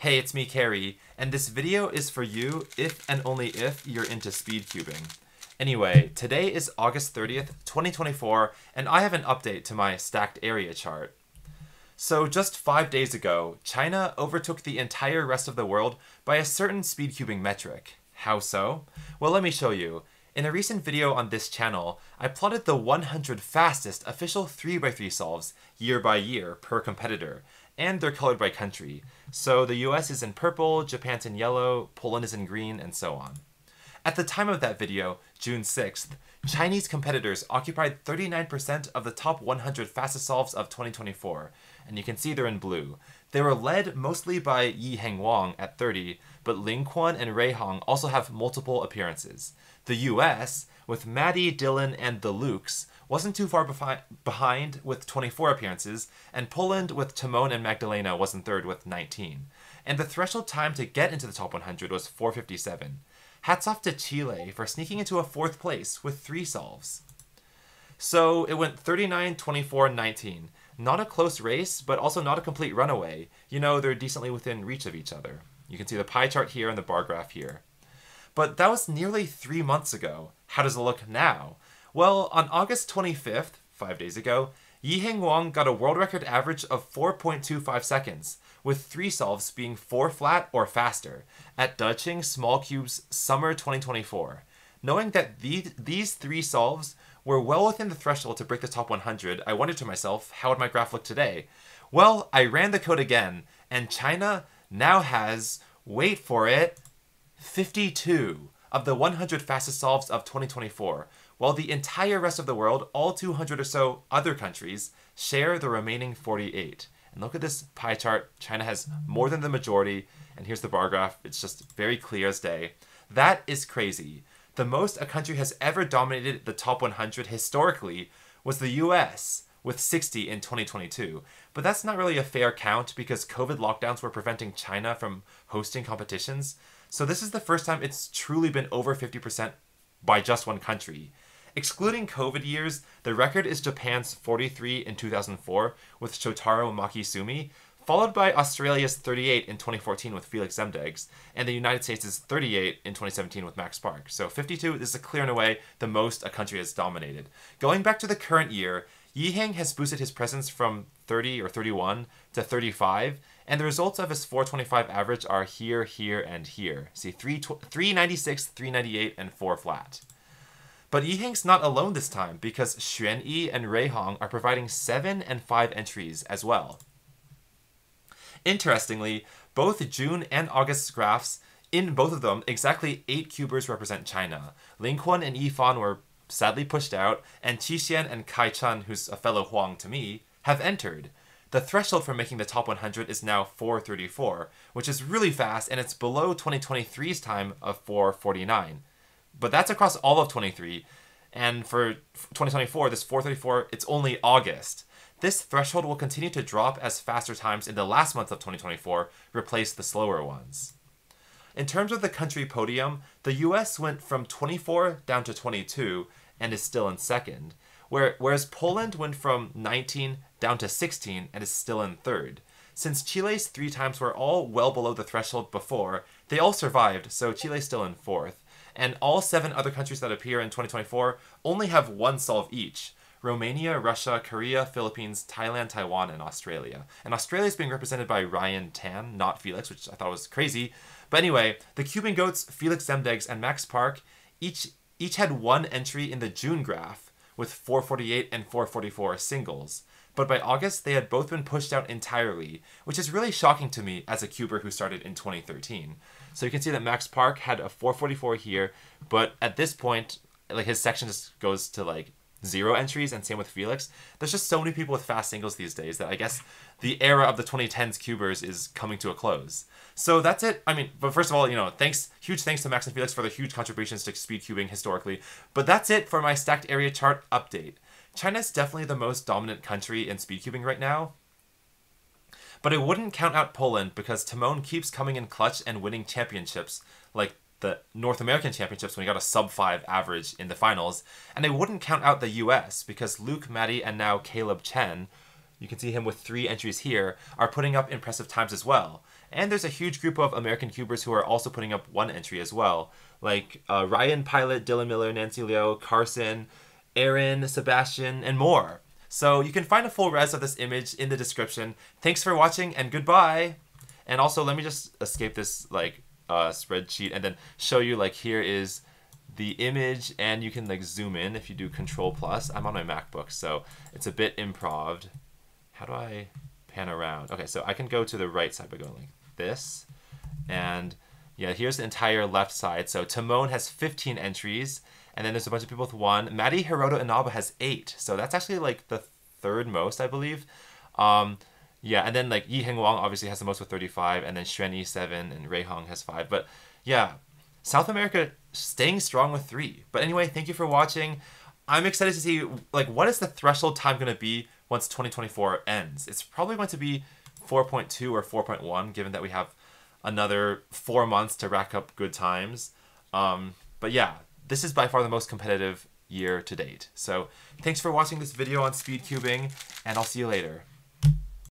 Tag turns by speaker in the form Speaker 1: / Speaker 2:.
Speaker 1: Hey, it's me, Carrie, and this video is for you if and only if you're into speedcubing. Anyway, today is August 30th, 2024, and I have an update to my stacked area chart. So just 5 days ago, China overtook the entire rest of the world by a certain speedcubing metric. How so? Well, let me show you. In a recent video on this channel, I plotted the 100 fastest official 3x3 solves year by year per competitor, and they're colored by country. So the US is in purple, Japan's in yellow, Poland is in green, and so on. At the time of that video, June 6th, Chinese competitors occupied 39% of the top 100 fastest solves of 2024, and you can see they're in blue. They were led mostly by Yiheng Wang at 30, but Ling Quan and Rui Hong also have multiple appearances. The US, with Maddie, Dylan, and the Lukes, wasn't too far behind with 24 appearances, and Poland with Timon and Magdalena was in third with 19. And the threshold time to get into the top 100 was 4:57. Hats off to Chile for sneaking into a 4th place with 3 solves. So it went 39, 24, 19. Not a close race, but also not a complete runaway. You know, they're decently within reach of each other. You can see the pie chart here and the bar graph here. But that was nearly 3 months ago. How does it look now? Well, on August 25th, 5 days ago, Yiheng Wang got a world record average of 4.25 seconds, with 3 solves being 4 flat or faster, at Daching Small Cube's Summer 2024. Knowing that these 3 solves were well within the threshold to break the top 100, I wondered to myself, how would my graph look today? Well, I ran the code again, and China now has, wait for it, 52 of the 100 fastest solves of 2024, while the entire rest of the world, all 200 or so other countries, share the remaining 48. And look at this pie chart. China has more than the majority, and here's the bar graph. It's just very clear as day. That is crazy. The most a country has ever dominated the top 100 historically was the US, with 60 in 2022. But that's not really a fair count because COVID lockdowns were preventing China from hosting competitions. So this is the first time it's truly been over 50% by just one country. Excluding COVID years, the record is Japan's 43 in 2004 with Shotaro Makisumi, followed by Australia's 38 in 2014 with Felix Zemdegs, and the United States' 38 in 2017 with Max Park. So 52 is clear and away the most a country has dominated. Going back to the current year, Yiheng has boosted his presence from 30 or 31 to 35, and the results of his 425 average are here, here, and here. See, 396, 398, and 4 flat. But Yiheng's not alone this time because Xuan Yi and Rui Hong are providing 7 and 5 entries as well. Interestingly, both June and August graphs, in both of them, exactly 8 cubers represent China. Ling Quan and Yifan were sadly pushed out, and Qi and Kai Chen, who's a fellow Huang to me, have entered. The threshold for making the top 100 is now 4:34, which is really fast, and it's below 2023's time of 4:49. But that's across all of 23, and for 2024, this 4:34, it's only August. This threshold will continue to drop as faster times in the last month of 2024 replace the slower ones. In terms of the country podium, the US went from 24 down to 22 and is still in second, whereas Poland went from 19 down to 16 and is still in third. Since Chile's 3 times were all well below the threshold before, they all survived, so Chile's still in 4th. And all 7 other countries that appear in 2024 only have 1 solve each. Romania, Russia, Korea, Philippines, Thailand, Taiwan, and Australia. And Australia is being represented by Ryan Tan, not Felix, which I thought was crazy. But anyway, the Cubing Goats, Felix Zemdegs, and Max Park each had 1 entry in the June graph, with 448 and 444 singles. But by August, they had both been pushed out entirely, which is really shocking to me as a cuber who started in 2013. So you can see that Max Park had a 444 here, but at this point, like his section just goes to like 0 entries, and same with Felix. There's just so many people with fast singles these days that I guess the era of the 2010s cubers is coming to a close. So that's it. I mean, but first of all, huge thanks to Max and Felix for their huge contributions to speed cubing historically. But that's it for my stacked area chart update. China's definitely the most dominant country in speed cubing right now. But I wouldn't count out Poland because Timon keeps coming in clutch and winning championships, like the North American Championships when he got a sub-5 average in the finals. And I wouldn't count out the US because Luke, Maddie, and now Caleb Chen, you can see him with 3 entries here, are putting up impressive times as well. And there's a huge group of American cubers who are also putting up 1 entry as well, like Ryan Pilot, Dylan Miller, Nancy Leo, Carson, Aaron, Sebastian, and more. So you can find a full res of this image in the description. Thanks for watching, and goodbye. And also, let me just escape this like spreadsheet and then show you, like, here is the image, and you can like zoom in if you do Control Plus. I'm on my MacBook, so it's a bit improv. How do I pan around? Okay, so I can go to the right side by going like this, and yeah, here's the entire left side. So Timon has 15 entries, and then there's a bunch of people with 1. Maddie Hiroto Inaba has 8, so that's actually like the 3rd most, I believe. Yeah, and then like Yi Heng Wang obviously has the most with 35, and then Xuan Yi 7, and Rei Hong has 5. But yeah, South America staying strong with 3. But anyway, thank you for watching. I'm excited to see, like, what is the threshold time going to be once 2024 ends? It's probably going to be 4.2 or 4.1, given that we have another 4 months to rack up good times. But yeah, this is by far the most competitive year to date. So thanks for watching this video on speedcubing, and I'll see you later.